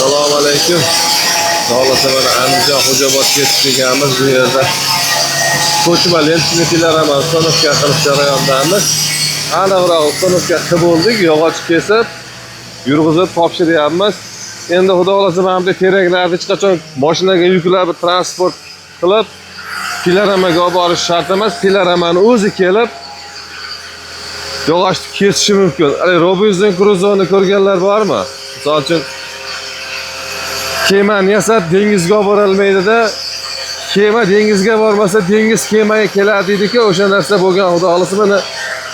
Assalomu alaykum. Sog'liqni mana Andijon Xo'jaobod ketishimiz bu yerda. Ko'chma lentchiliklar ham uстановка qilish jarayonidamiz. Ana bir uстановка qilib bo'ldik, yog'och kesib, yurg'izib topshiryapmiz. Endi xudo xolasa mana bu teraklarni hech qachon mashinaga yuklab transport qilib pilaramaga olib borish shart emas. Pilaramani o'zi kelib yog'ochni kesishi mumkin. Robinson Crusoe'ni ko'rganlar bormi? Misol uchun kemani yasab dengizga olib borolmaydi-da. Kema dengizga bormasa, dengiz kemaga keladi deydi-ku, o'sha narsa bo'lgan. Xudo xolasa mana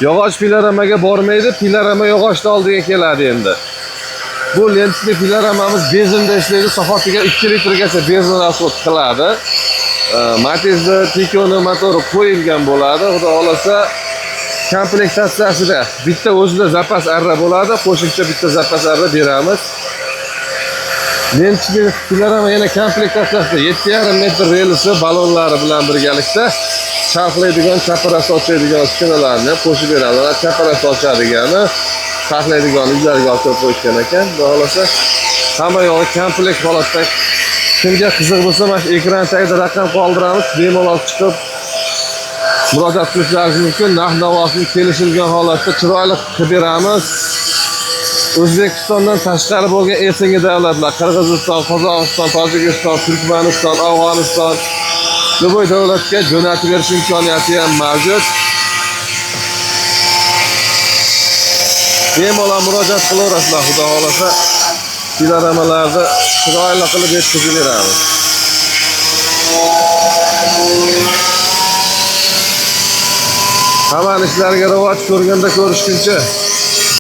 yog'och pilaramaga bormaydi, pilarama yog'ochni oldiga keladi endi. Bu lentli pilaramamiz benzinda ishlaydi, soatiga 2 litrgacha benzin rasxod qiladi. Matiz'da Tikoni motori qo'yilgan bo'ladi. Xudo xolasa komplektatsiyasida bitta o'zida zapas arra bo'ladi, qo'shimcha bitta zapas arra beramiz. Lentli pilarama yana komplektatsiyasida 7,5 metr relsi balonlari bilan birgalikda charxlaydigan, chaparasi ochadigan uskanalarni qo'shib beradi. Chaparasi ochadigani, charxlaydigan uylarga ochib qo'yishgan ekan. Xudo xolasa hamma yog'i komplekt holatda. Kimga qiziq bo'lsa, mana shu ekran tagida raqam qoldiramiz, bemalol chiqib murojaat qilishingiz mumkin. Narx-navosini kelishilgan holatda chiroyli qilib beramiz. O'zbekistondan tashqari bo'lgan ertangi davlatlar, Qirg'iziston, Qozog'iston, Tojikiston, Turkmaniston, Afg'oniston bu davlatga jo'natib berish imkoniyati ham mavjud. Bemalol murojaat qilaverasizlar, xudo xolasa pilaramalarni chiroyli qilib yetkazib beramiz. Hamma ishlarga rivoj ko'rganda ko'rishguncha